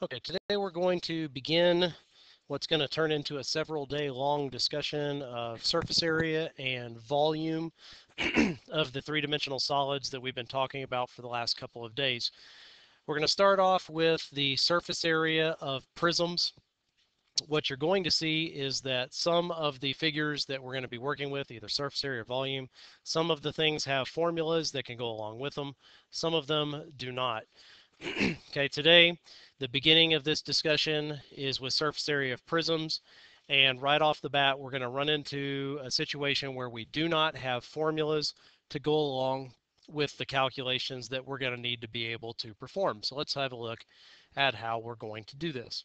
Okay, today we're going to begin what's going to turn into a several-day-long discussion of surface area and volume of the three-dimensional solids that we've been talking about for the last couple of days. We're going to start off with the surface area of prisms. What you're going to see is that some of the figures that we're going to be working with, either surface area or volume, some of the things have formulas that can go along with them. Some of them do not. Okay, today the beginning of this discussion is with surface area of prisms, and right off the bat we're going to run into a situation where we do not have formulas to go along with the calculations that we're going to need to be able to perform. So let's have a look at how we're going to do this.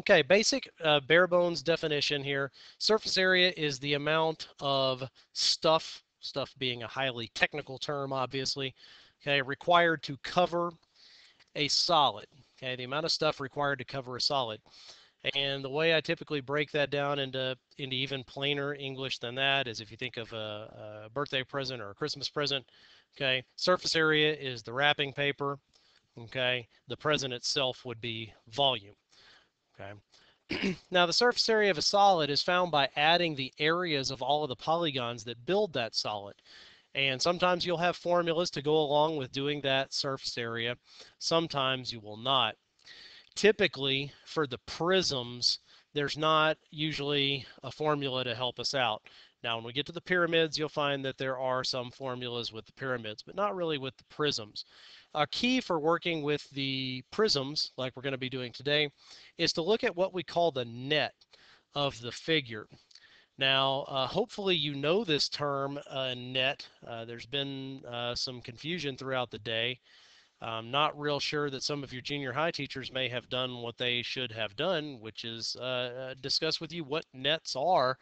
Okay, basic bare bones definition here. Surface area is the amount of stuff being a highly technical term, obviously, okay, required to cover a solid. Okay, the amount of stuff required to cover a solid. And the way I typically break that down into even plainer English than that is if you think of a birthday present or a Christmas present, okay, surface area is the wrapping paper, okay, the present itself would be volume, okay. Now, the surface area of a solid is found by adding the areas of all of the polygons that build that solid. And sometimes you'll have formulas to go along with doing that surface area. Sometimes you will not. Typically, for the prisms, there's not usually a formula to help us out. Now, when we get to the pyramids, you'll find that there are some formulas with the pyramids, but not really with the prisms. A key for working with the prisms, like we're going to be doing today, is to look at what we call the net of the figure. Now, hopefully you know this term, net. There's been some confusion throughout the day. I'm not real sure that some of your junior high teachers may have done what they should have done, which is discuss with you what nets are.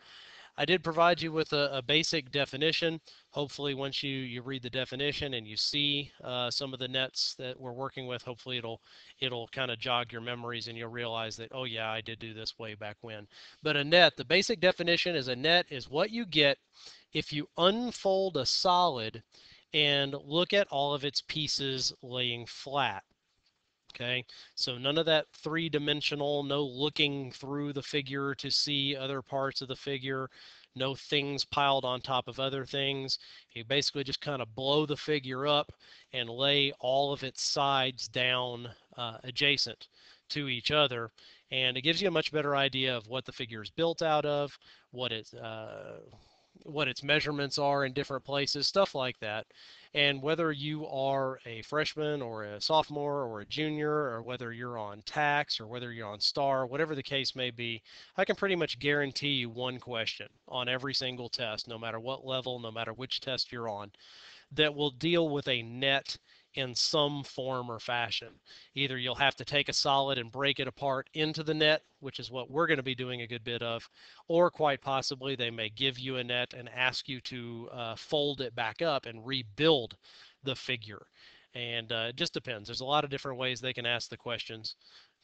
I did provide you with a basic definition. Hopefully once you read the definition and you see some of the nets that we're working with, hopefully it'll kind of jog your memories and you'll realize that, oh yeah, I did do this way back when. But a net, the basic definition is a net is what you get if you unfold a solid and look at all of its pieces laying flat. Okay, so none of that three-dimensional, no looking through the figure to see other parts of the figure, no things piled on top of other things. You basically just kind of blow the figure up and lay all of its sides down adjacent to each other. And it gives you a much better idea of what the figure is built out of, what its measurements are in different places, stuff like that. And whether you are a freshman or a sophomore or a junior, or whether you're on tax or whether you're on STAR, whatever the case may be, I can pretty much guarantee you one question on every single test, no matter what level, no matter which test you're on, that will deal with a net in some form or fashion. Either you'll have to take a solid and break it apart into the net, which is what we're going to be doing a good bit of, or quite possibly they may give you a net and ask you to fold it back up and rebuild the figure. And it just depends. There's a lot of different ways they can ask the questions.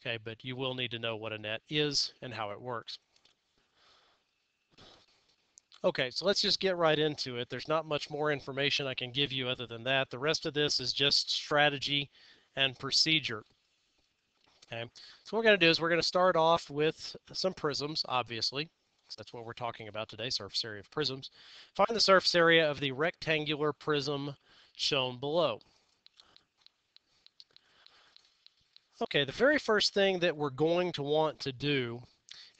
Okay, but you will need to know what a net is and how it works. Okay, so let's just get right into it. There's not much more information I can give you other than that. The rest of this is just strategy and procedure. Okay, so what we're going to do is we're going to start off with some prisms, obviously. So that's what we're talking about today, surface area of prisms. Find the surface area of the rectangular prism shown below. Okay, the very first thing that we're going to want to do,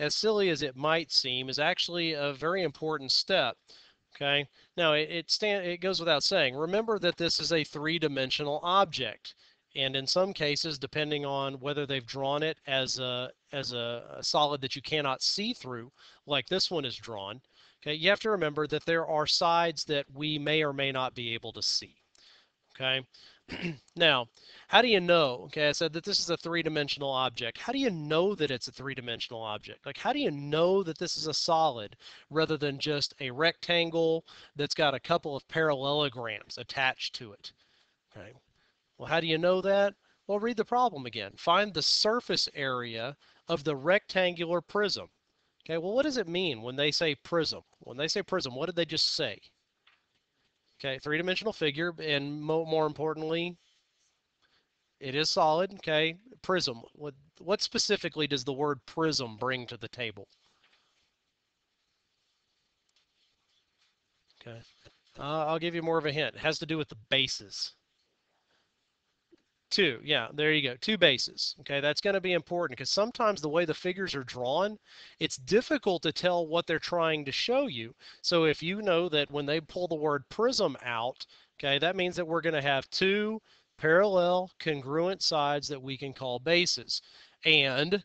as silly as it might seem, is actually a very important step. Okay, now it goes without saying. Remember that this is a three-dimensional object, and in some cases, depending on whether they've drawn it as a solid that you cannot see through, like this one is drawn, okay, you have to remember that there are sides that we may or may not be able to see. Okay, now, how do you know? Okay, I said that this is a three-dimensional object. How do you know that it's a three-dimensional object? Like, how do you know that this is a solid rather than just a rectangle that's got a couple of parallelograms attached to it? Okay, well, how do you know that? Well, read the problem again. Find the surface area of the rectangular prism. Okay, well, what does it mean when they say prism? When they say prism, what did they just say? Okay, three-dimensional figure, and more importantly, It is solid. Okay. Prism. What specifically does the word prism bring to the table? Okay. I'll give you more of a hint. It has to do with the bases. Two, yeah, there you go. Two bases. Okay, that's going to be important because sometimes the way the figures are drawn, it's difficult to tell what they're trying to show you. So if you know that when they pull the word prism out, okay, that means that we're going to have two parallel congruent sides that we can call bases. And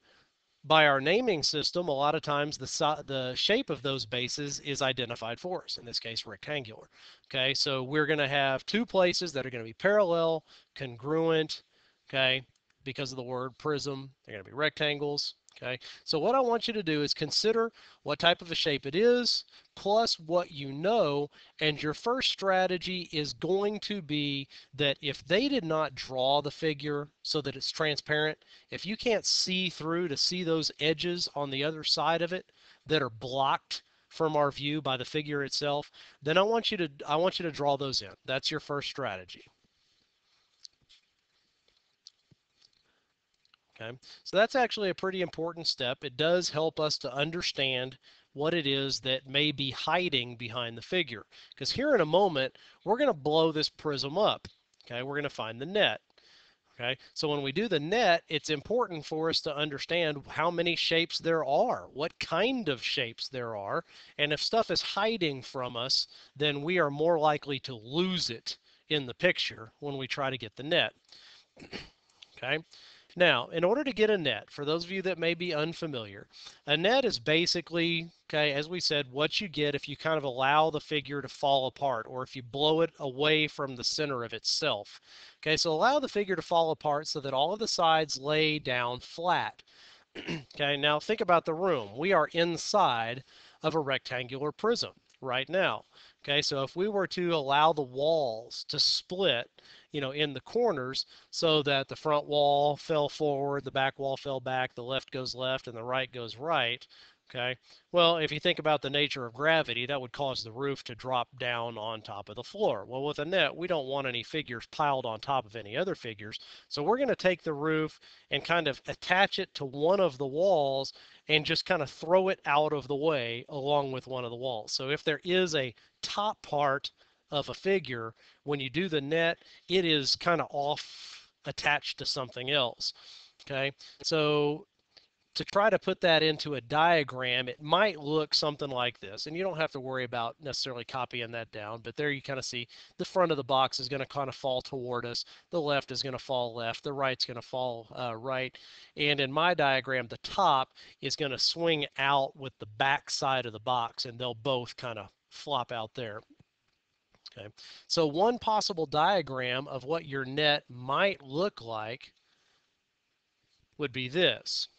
by our naming system, a lot of times the shape of those bases is identified for us, in this case rectangular. Okay, so we're going to have two places that are going to be parallel, congruent, okay, because of the word prism. They're going to be rectangles. Okay, so what I want you to do is consider what type of a shape it is, plus what you know, and your first strategy is going to be that if they did not draw the figure so that it's transparent, if you can't see through to see those edges on the other side of it that are blocked from our view by the figure itself, then I want you to draw those in. That's your first strategy. Okay, so that's actually a pretty important step. It does help us to understand what it is that may be hiding behind the figure. Because here in a moment, we're going to blow this prism up. Okay, we're going to find the net. Okay, so when we do the net, it's important for us to understand how many shapes there are, what kind of shapes there are, and if stuff is hiding from us, then we are more likely to lose it in the picture when we try to get the net. Okay, now in order to get a net, for those of you that may be unfamiliar, a net is basically, okay, as we said, what you get if you kind of allow the figure to fall apart or if you blow it away from the center of itself. Okay, so allow the figure to fall apart so that all of the sides lay down flat. Okay, now think about the room. We are inside of a rectangular prism right now. Okay, so if we were to allow the walls to split, in the corners so that the front wall fell forward, the back wall fell back, the left goes left, and the right goes right, okay, well, if you think about the nature of gravity, that would cause the roof to drop down on top of the floor. Well, with a net, we don't want any figures piled on top of any other figures, so we're going to take the roof and kind of attach it to one of the walls and just kind of throw it out of the way along with one of the walls. So if there is a top part of a figure, when you do the net, it is kind of off attached to something else. Okay, so to try to put that into a diagram, it might look something like this. And you don't have to worry about necessarily copying that down, but there you kind of see the front of the box is going to kind of fall toward us. The left is going to fall left. The right's going to fall right. And in my diagram, the top is going to swing out with the back side of the box, and they'll both kind of flop out there. Okay, so one possible diagram of what your net might look like would be this.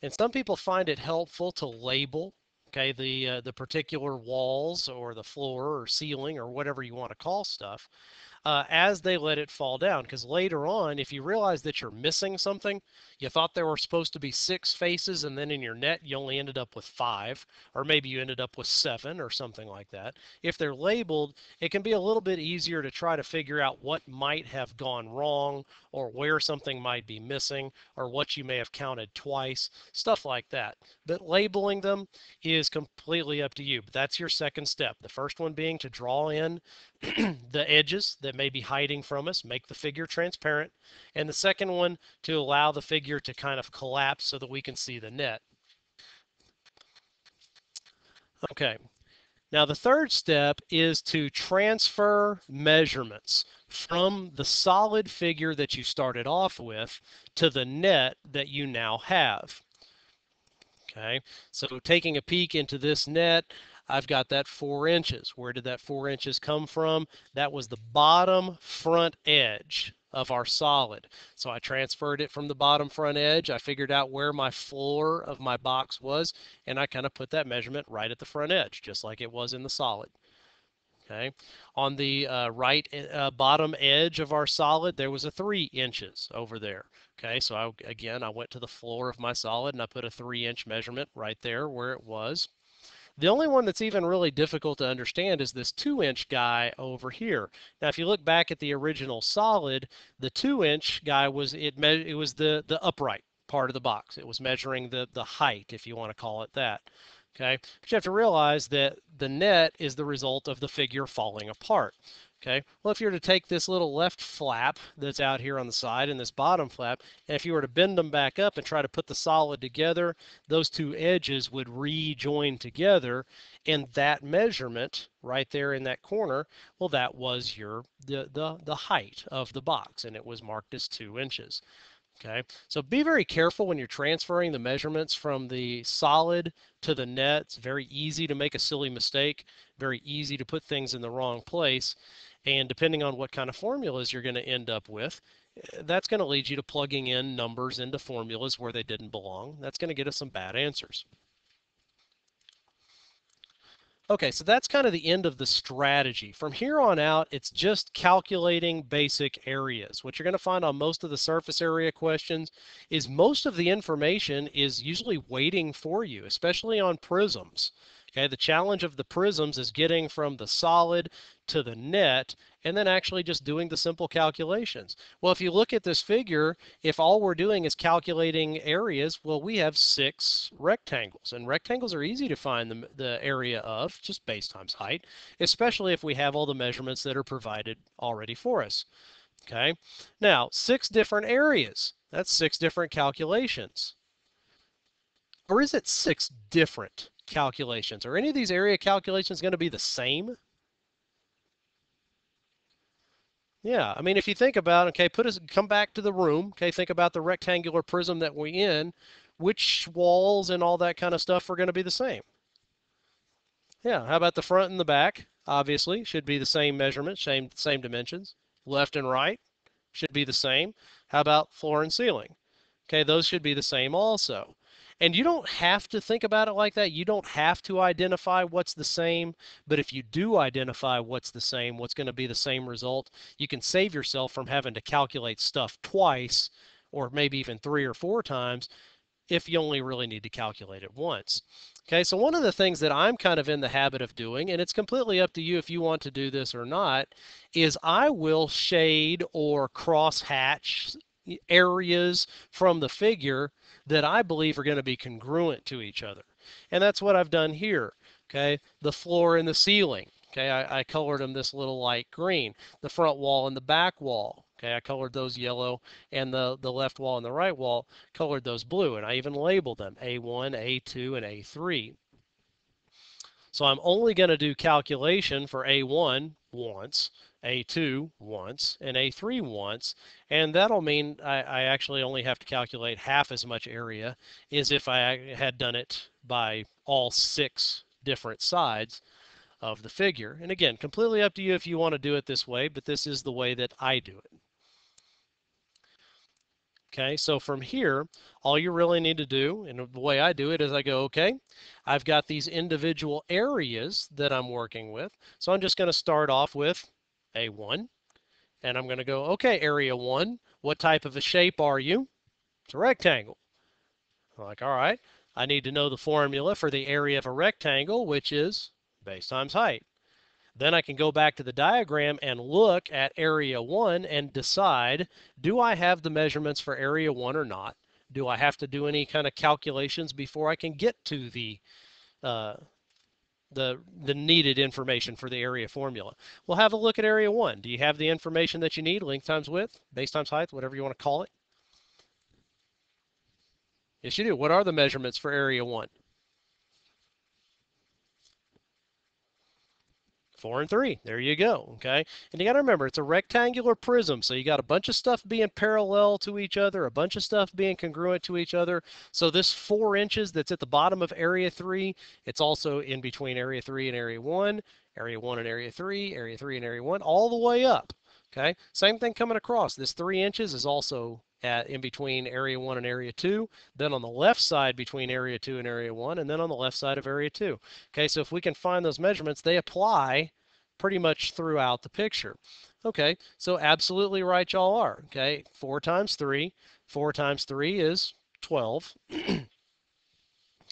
And some people find it helpful to label, okay, the particular walls or the floor or ceiling or whatever you want to call stuff as they let it fall down. Because later on, if you realize that you're missing something, you thought there were supposed to be 6 faces, and then in your net you only ended up with 5, or maybe you ended up with 7 or something like that. If they're labeled, it can be a little bit easier to try to figure out what might have gone wrong, or where something might be missing, or what you may have counted twice, stuff like that. But labeling them is completely up to you. But that's your second step. The first one being to draw in the edges that may be hiding from us, make the figure transparent, and the second one to allow the figure to kind of collapse so that we can see the net. Okay, now the third step is to transfer measurements from the solid figure that you started off with to the net that you now have. Okay, so taking a peek into this net, I've got that 4 inches. Where did that 4 inches come from? That was the bottom front edge of our solid. So I transferred it from the bottom front edge. I figured out where my floor of my box was, and I kind of put that measurement right at the front edge, just like it was in the solid. Okay, on the right bottom edge of our solid, there was a 3 inches over there. Okay, so again, I went to the floor of my solid and I put a 3-inch measurement right there where it was. The only one that's even really difficult to understand is this 2-inch guy over here. Now, if you look back at the original solid, the 2-inch guy was it was the upright part of the box. It was measuring the height, if you want to call it that. Okay, but you have to realize that the net is the result of the figure falling apart. Okay, well, if you were to take this little left flap that's out here on the side and this bottom flap, and if you were to bend them back up and try to put the solid together, those two edges would rejoin together, and that measurement right there in that corner, well, that was the height of the box, and it was marked as 2 inches. Okay, so be very careful when you're transferring the measurements from the solid to the net. It's very easy to make a silly mistake, very easy to put things in the wrong place. And depending on what kind of formulas you're going to end up with, that's going to lead you to plugging in numbers into formulas where they didn't belong. That's going to get us some bad answers. Okay, so that's kind of the end of the strategy. From here on out, it's just calculating basic areas. What you're going to find on most of the surface area questions is most of the information is usually waiting for you, especially on prisms. Okay, the challenge of the prisms is getting from the solid to the net and then actually just doing the simple calculations. Well, if you look at this figure, if all we're doing is calculating areas, well, we have 6 rectangles, and rectangles are easy to find the area of, just base times height, especially if we have all the measurements that are provided already for us. Okay, now 6 different areas, that's 6 different calculations. Or is it 6 different calculations? Are any of these area calculations going to be the same? Yeah, I mean, if you think about, okay, come back to the room, okay, think about the rectangular prism that we're in, which walls and all that kind of stuff are going to be the same? Yeah, how about the front and the back? Obviously, should be the same measurement, same dimensions. Left and right should be the same. How about floor and ceiling? Okay, those should be the same also. And you don't have to think about it like that. You don't have to identify what's the same. But if you do identify what's the same, what's going to be the same result, you can save yourself from having to calculate stuff twice or maybe even 3 or 4 times if you only really need to calculate it once. Okay, so one of the things that I'm kind of in the habit of doing, and it's completely up to you if you want to do this or not, is I will shade or cross-hatch areas from the figure that I believe are going to be congruent to each other. And that's what I've done here. Okay, the floor and the ceiling. Okay, I colored them this little light green. The front wall and the back wall. Okay, I colored those yellow, and the left wall and the right wall colored those blue, and I even labeled them A1, A2, and A3. So I'm only going to do calculation for A1 once, A2 once, and A3 once, and that'll mean I actually only have to calculate half as much area as if I had done it by all 6 different sides of the figure. And again, completely up to you if you want to do it this way, but this is the way that I do it. Okay, so from here, all you really need to do, and the way I do it is I go, okay, I've got these individual areas that I'm working with. So I'm just going to start off with A1, and I'm going to go, okay, area 1, what type of a shape are you? It's a rectangle. I'm like, all right, I need to know the formula for the area of a rectangle, which is base times height. Then I can go back to the diagram and look at area 1 and decide, do I have the measurements for area 1 or not? Do I have to do any kind of calculations before I can get to uh, the needed information for the area formula? We'll have a look at area 1. Do you have the information that you need, length times width, base times height, whatever you want to call it? Yes, you do. What are the measurements for area 1? 4 and 3. There you go. Okay. And you got to remember, it's a rectangular prism. So you got a bunch of stuff being parallel to each other, a bunch of stuff being congruent to each other. So this 4 inches that's at the bottom of area 3, it's also in between area 3 and area 1, area 1 and area 3, area 3 and area 1, all the way up. Okay. Same thing coming across. This 3 inches is also in between area 1 and area 2, then on the left side between area 2 and area 1, and then on the left side of area 2. Okay, so if we can find those measurements, they apply pretty much throughout the picture. Okay, so absolutely right y'all are. Okay, 4 times 3. 4 times 3 is 12. Okay,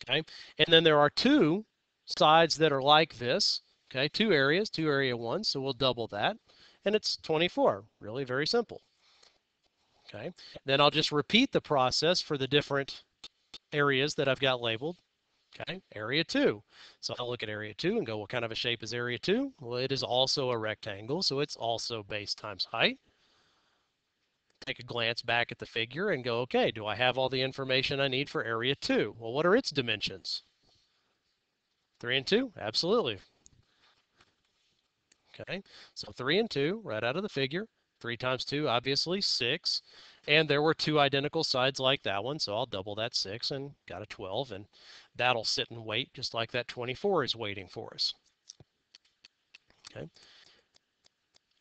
and then there are 2 sides that are like this. Okay, two areas, two area 1, so we'll double that. And it's 24, really very simple. Okay, then I'll just repeat the process for the different areas that I've got labeled. Okay, area 2. So I'll look at area 2 and go, what kind of a shape is area 2? Well, it is also a rectangle, so it's also base times height. Take a glance back at the figure and go, okay, do I have all the information I need for area 2? Well, what are its dimensions? 3 and 2? Absolutely. Okay, so 3 and 2 right out of the figure. 3 times 2, obviously 6. And there were two identical sides like that one, so I'll double that 6 and got a 12. And that'll sit and wait just like that 24 is waiting for us. Okay, and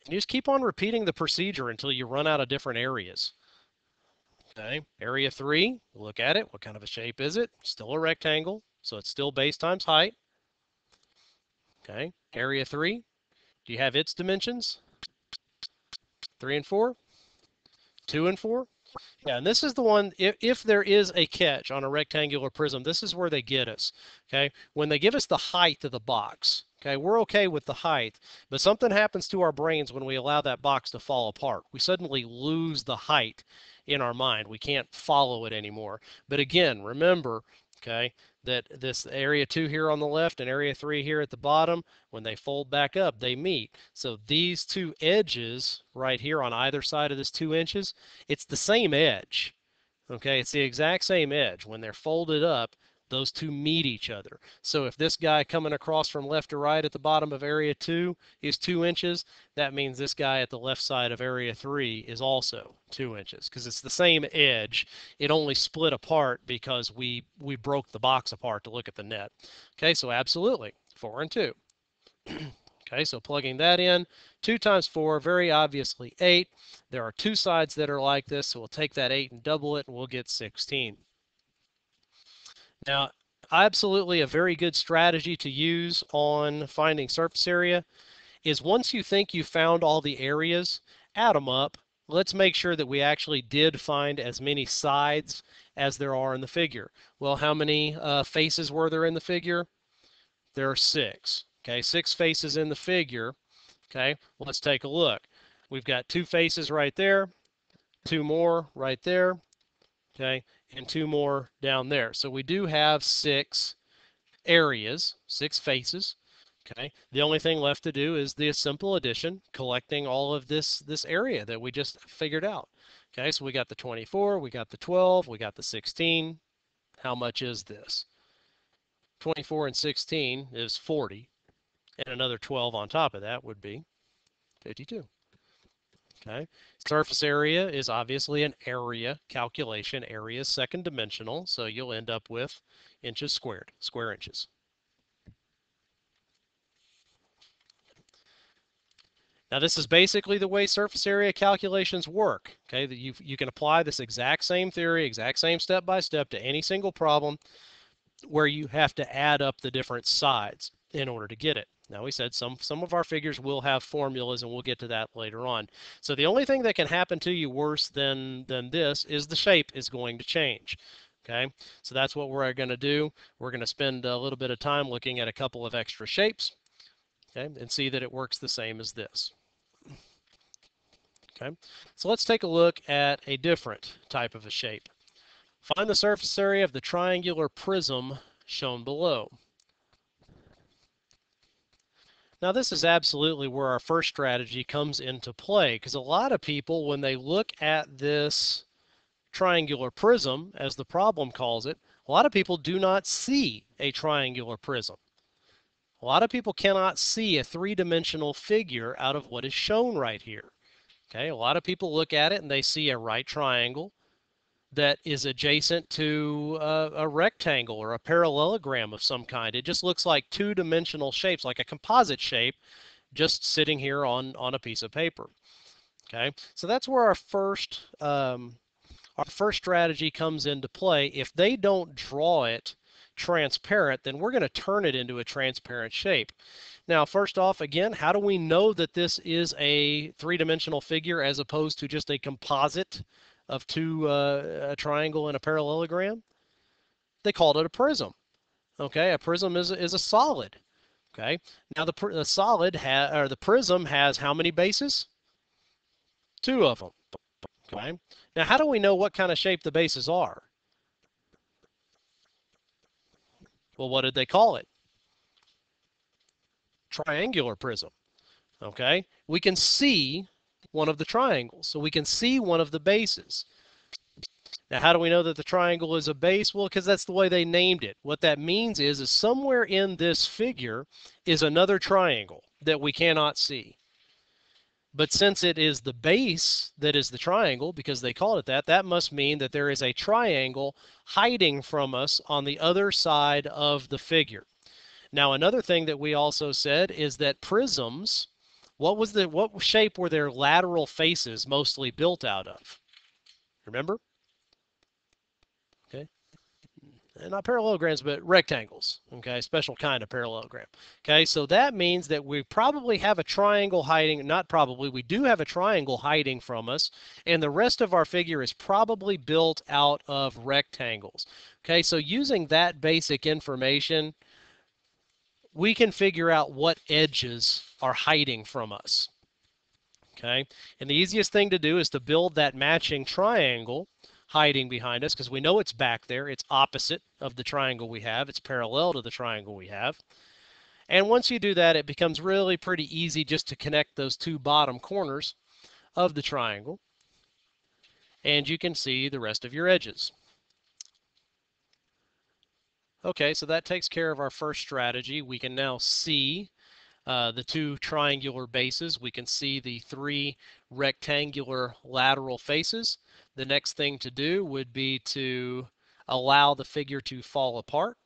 you just keep on repeating the procedure until you run out of different areas. Okay, area 3, look at it. What kind of a shape is it? Still a rectangle, so it's still base times height. Okay, area 3, do you have its dimensions? 3 and 4? 2 and 4? Yeah, and this is the one, if there is a catch on a rectangular prism, this is where they get us, okay? When they give us the height of the box, okay, we're okay with the height, but something happens to our brains when we allow that box to fall apart. We suddenly lose the height in our mind. We can't follow it anymore. But again, remember, okay, that this area 2 here on the left and area 3 here at the bottom, when they fold back up, they meet. So these two edges right here on either side of this 2 inches, it's the same edge. Okay, it's the exact same edge. When they're folded up, those two meet each other. So if this guy coming across from left to right at the bottom of area 2 is 2 inches, that means this guy at the left side of area 3 is also 2 inches because it's the same edge. It only split apart because we broke the box apart to look at the net. Okay, so absolutely, 4 and 2. Okay, so plugging that in, 2 times 4, very obviously 8. There are two sides that are like this, so we'll take that 8 and double it, and we'll get 16. Now, absolutely a very good strategy to use on finding surface area is once you think you found all the areas, add them up. Let's make sure that we actually did find as many sides as there are in the figure. Well, how many faces were there in the figure? There are 6. Okay, 6 faces in the figure. Okay, well, let's take a look. We've got 2 faces right there, 2 more right there, okay, and 2 more down there. So we do have 6 areas, 6 faces. Okay, the only thing left to do is the simple addition, collecting all of this area that we just figured out. Okay, so we got the 24, we got the 12, we got the 16. How much is this? 24 and 16 is 40, and another 12 on top of that would be 52. Okay, surface area is obviously an area calculation. Area is second dimensional, so you'll end up with inches squared, square inches. Now this is basically the way surface area calculations work. Okay, that you can apply this exact same theory, exact same step by step to any single problem where you have to add up the different sides in order to get it. Now we said some of our figures will have formulas, and we'll get to that later on. So the only thing that can happen to you worse than this is the shape is going to change. Okay, so that's what we're going to do. We're going to spend a little bit of time looking at a couple of extra shapes, okay, and see that it works the same as this. Okay, so let's take a look at a different type of a shape. Find the surface area of the triangular prism shown below. Now this is absolutely where our first strategy comes into play, because a lot of people, when they look at this triangular prism, as the problem calls it, a lot of people do not see a triangular prism. A lot of people cannot see a three-dimensional figure out of what is shown right here. Okay, a lot of people look at it and they see a right triangle that is adjacent to a rectangle or a parallelogram of some kind. It just looks like two-dimensional shapes, like a composite shape, just sitting here on a piece of paper. Okay, so that's where our first strategy comes into play. If they don't draw it transparent, then we're going to turn it into a transparent shape. Now, first off, again, how do we know that this is a three-dimensional figure as opposed to just a composite of two, a triangle and a parallelogram? They called it a prism. Okay, a prism is a solid. Okay, now the solid or the prism has how many bases? Two of them. Okay, now how do we know what kind of shape the bases are? Well, what did they call it? Triangular prism. Okay, we can see one of the triangles, so we can see one of the bases. Now, how do we know that the triangle is a base? Well, because that's the way they named it. What that means is somewhere in this figure is another triangle that we cannot see. But since it is the base that is the triangle, because they call it that, that must mean that there is a triangle hiding from us on the other side of the figure. Now, another thing that we also said is that prisms, what shape were their lateral faces mostly built out of? Remember? Okay. Not parallelograms, but rectangles. Okay, special kind of parallelogram. Okay, so that means that we probably have a triangle hiding, not probably, we do have a triangle hiding from us, and the rest of our figure is probably built out of rectangles. Okay, so using that basic information, we can figure out what edges are hiding from us. Okay, and the easiest thing to do is to build that matching triangle hiding behind us, because we know it's back there. It's opposite of the triangle we have. It's parallel to the triangle we have. And once you do that, it becomes really pretty easy just to connect those two bottom corners of the triangle, and you can see the rest of your edges. Okay, so that takes care of our first strategy. We can now see the two triangular bases. We can see the three rectangular lateral faces. The next thing to do would be to allow the figure to fall apart.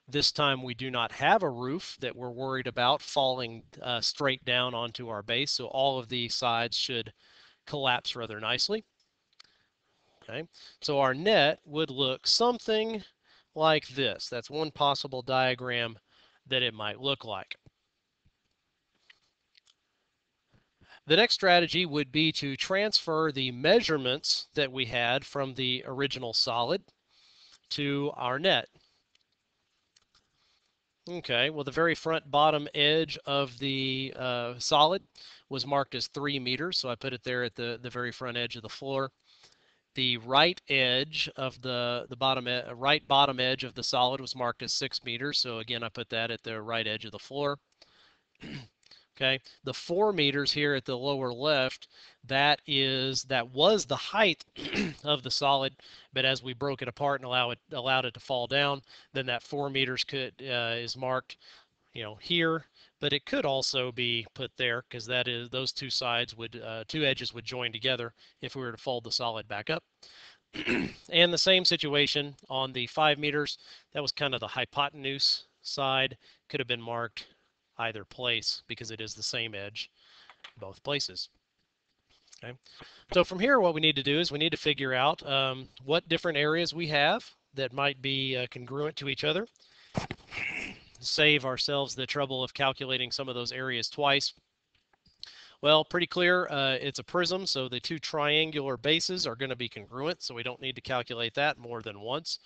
This time we do not have a roof that we're worried about falling straight down onto our base, so all of the sides should collapse rather nicely. Okay, so our net would look something like this. That's one possible diagram that it might look like. The next strategy would be to transfer the measurements that we had from the original solid to our net. Okay, well, the very front bottom edge of the solid was marked as 3 meters, so I put it there at the very front edge of the floor. The right edge of the right bottom edge of the solid was marked as 6 meters, so again I put that at the right edge of the floor. Okay, the 4 meters here at the lower left, that was the height of the solid, but as we broke it apart and allowed it to fall down, then that 4 meters is marked, here, but it could also be put there because that is those two sides would two edges would join together if we were to fold the solid back up. And the same situation on the 5 meters, that was kind of the hypotenuse side, could have been marked either place because it is the same edge both places. Okay, so from here what we need to do is we need to figure out what different areas we have that might be congruent to each other, save ourselves the trouble of calculating some of those areas twice. Well, pretty clear, it's a prism, so the two triangular bases are going to be congruent, so we don't need to calculate that more than once.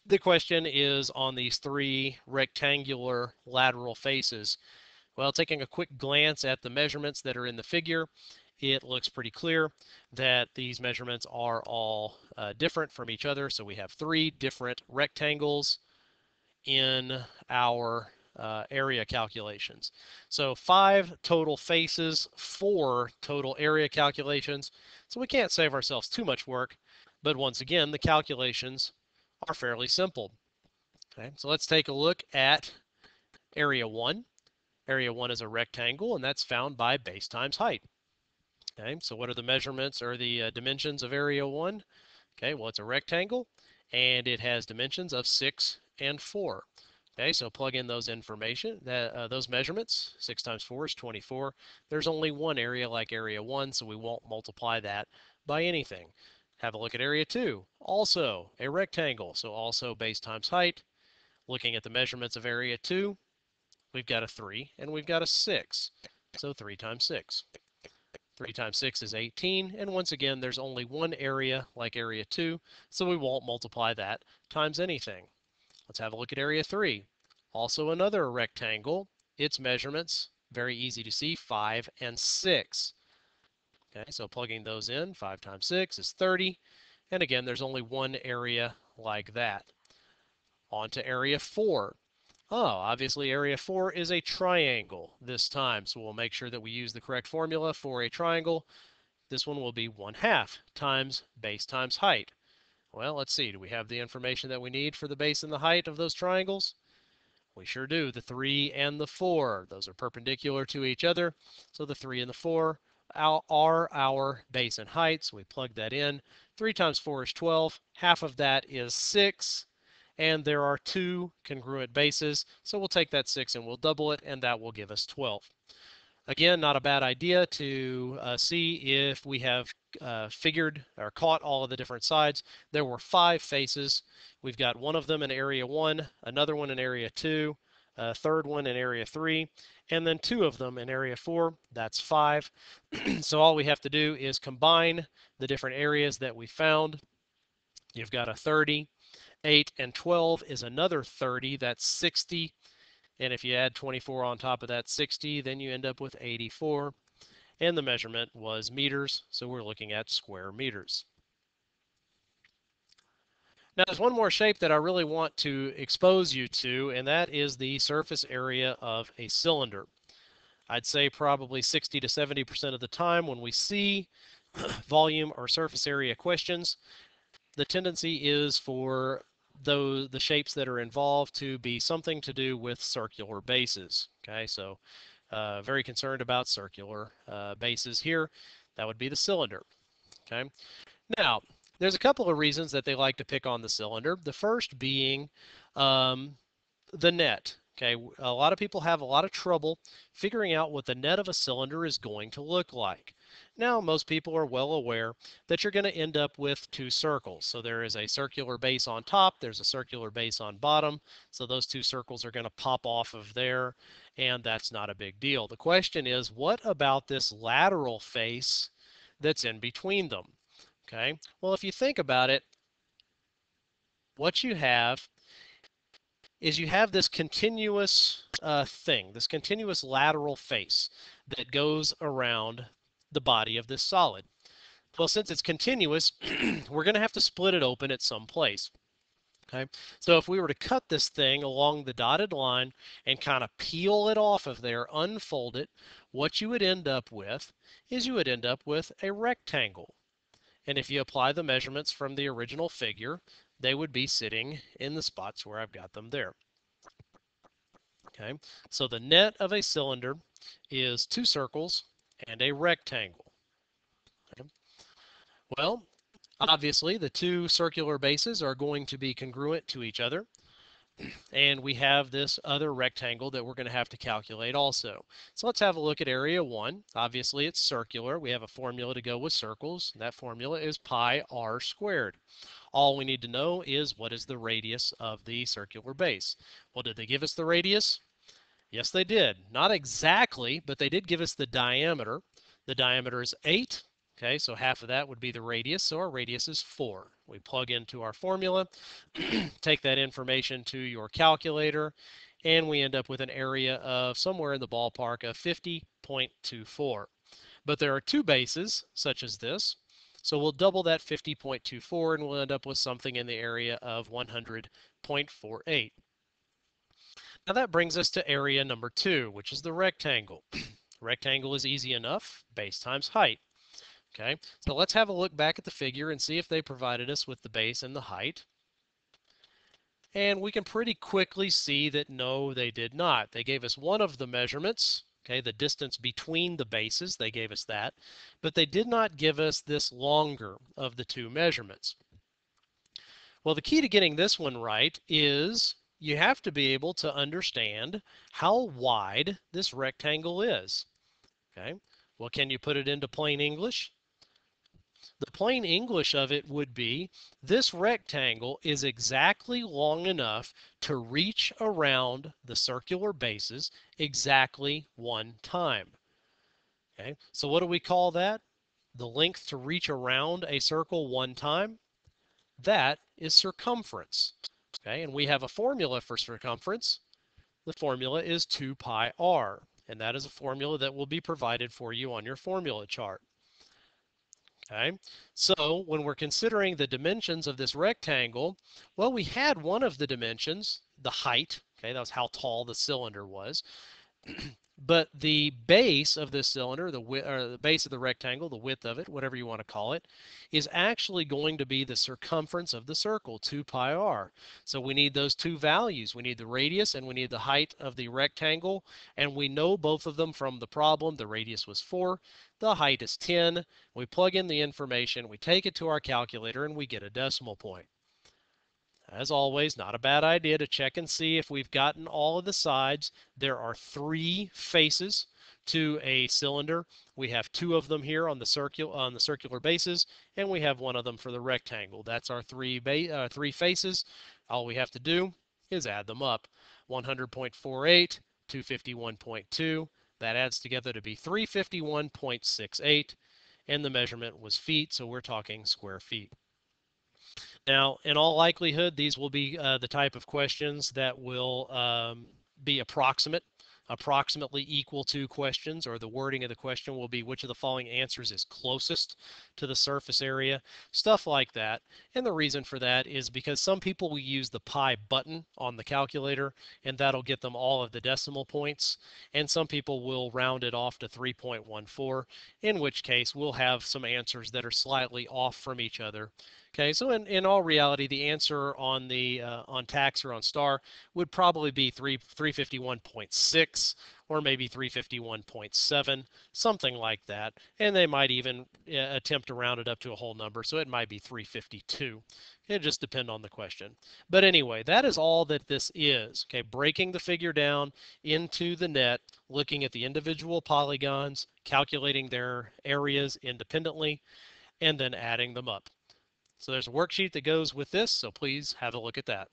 The question is on these three rectangular lateral faces. Well, taking a quick glance at the measurements that are in the figure, it looks pretty clear that these measurements are all different from each other. So we have three different rectangles in our area calculations. So 5 total faces, 4 total area calculations. So we can't save ourselves too much work, but once again, the calculations are fairly simple. Okay, so let's take a look at area 1. Area 1 is a rectangle, and that's found by base times height. Okay, so what are the measurements or the dimensions of area 1? Okay, well, it's a rectangle, and it has dimensions of 6 and 4. Okay, so plug in those those measurements. 6 times 4 is 24. There's only one area like area 1, so we won't multiply that by anything. Have a look at area 2. Also a rectangle, so also base times height. Looking at the measurements of area 2, we've got a 3 and we've got a 6. So 3 times 6. 3 times 6 is 18, and once again, there's only one area like area 2, so we won't multiply that times anything. Let's have a look at area 3. Also another rectangle, its measurements, very easy to see, 5 and 6. Okay, so plugging those in, 5 times 6 is 30. And again, there's only one area like that. On to area 4. Oh, obviously area 4 is a triangle this time, so we'll make sure that we use the correct formula for a triangle. This one will be 1/2 times base times height. Well, let's see, do we have the information that we need for the base and the height of those triangles? We sure do. The 3 and the 4, those are perpendicular to each other, so the 3 and the 4 are our base and height, so we plug that in. 3 times 4 is 12, half of that is 6, and there are 2 congruent bases, so we'll take that 6 and we'll double it, and that will give us 12. Again, not a bad idea to see if we have figured or caught all of the different sides. There were 5 faces. We've got one of them in area 1, another one in area 2, a third one in area 3, and then 2 of them in area 4. That's 5. So all we have to do is combine the different areas that we found. You've got a 30, 8 and 12 is another 30. That's 60. And if you add 24 on top of that 60, then you end up with 84. And the measurement was meters, so we're looking at square meters. Now there's one more shape that I really want to expose you to, and that is the surface area of a cylinder. I'd say probably 60 to 70% of the time when we see volume or surface area questions, the tendency is for the shapes that are involved to be something to do with circular bases. Okay, so very concerned about circular bases here. That would be the cylinder. Okay, now there's a couple of reasons that they like to pick on the cylinder. The first being the net. Okay, a lot of people have a lot of trouble figuring out what the net of a cylinder is going to look like. Now, most people are well aware that you're going to end up with 2 circles. So there is a circular base on top, there's a circular base on bottom. So those 2 circles are going to pop off of there, and that's not a big deal. The question is, what about this lateral face that's in between them? Okay, well, if you think about it, what you have is you have this continuous this continuous lateral face that goes around the body of this solid. Well, since it's continuous, we're going to have to split it open at some place. Okay, so if we were to cut this thing along the dotted line and kind of peel it off of there, unfold it, what you would end up with is you would end up with a rectangle. And if you apply the measurements from the original figure, they would be sitting in the spots where I've got them there. Okay, so the net of a cylinder is 2 circles and a rectangle. Okay. Well, obviously the 2 circular bases are going to be congruent to each other, and we have this other rectangle that we're going to have to calculate also. So let's have a look at area 1. Obviously it's circular. We have a formula to go with circles. That formula is pi r squared. All we need to know is what is the radius of the circular base. Well, did they give us the radius? Yes, they did. Not exactly, but they did give us the diameter. The diameter is 8. Okay, so half of that would be the radius, so our radius is 4. We plug into our formula, take that information to your calculator, and we end up with an area of somewhere in the ballpark of 50.24. But there are 2 bases, such as this, so we'll double that 50.24, and we'll end up with something in the area of 100.48. Now that brings us to area number 2, which is the rectangle. Rectangle is easy enough, base times height. Okay, so let's have a look back at the figure and see if they provided us with the base and the height. And we can pretty quickly see that no, they did not. They gave us one of the measurements, okay, the distance between the bases, they gave us that, but they did not give us this longer of the 2 measurements. Well, the key to getting this one right is you have to be able to understand how wide this rectangle is. Okay, well, can you put it into plain English? The plain English of it would be this rectangle is exactly long enough to reach around the circular bases exactly 1 time. Okay, so what do we call that? The length to reach around a circle 1 time? That is circumference. Okay, and we have a formula for circumference. The formula is 2 pi r, and that is a formula that will be provided for you on your formula chart. Okay, so when we're considering the dimensions of this rectangle, well, we had one of the dimensions, the height. Okay, that was how tall the cylinder was. But the base of this cylinder, the base of the rectangle, the width of it, whatever you want to call it, is actually going to be the circumference of the circle, 2 pi r. So we need those two values. We need the radius and we need the height of the rectangle, and we know both of them from the problem. The radius was 4, the height is 10. We plug in the information, we take it to our calculator, and we get a decimal point. As always, not a bad idea to check and see if we've gotten all of the sides. There are 3 faces to a cylinder. We have 2 of them here on the circular bases, and we have 1 of them for the rectangle. That's our 3 faces. All we have to do is add them up. 100.48, 251.2. That adds together to be 351.68, and the measurement was feet, so we're talking square feet. Now, in all likelihood, these will be the type of questions that will be approximately equal to questions, or the wording of the question will be which of the following answers is closest to the surface area, stuff like that. And the reason for that is because some people will use the pi button on the calculator, and that'll get them all of the decimal points. And some people will round it off to 3.14, in which case we'll have some answers that are slightly off from each other. Okay, so in all reality, the answer on the on tax or on star would probably be 351.6 or maybe 351.7, something like that. And they might even attempt to round it up to a whole number, so it might be 352. It just depends on the question. But anyway, that is all that this is. Okay, breaking the figure down into the net, looking at the individual polygons, calculating their areas independently, and then adding them up. So there's a worksheet that goes with this, so please have a look at that.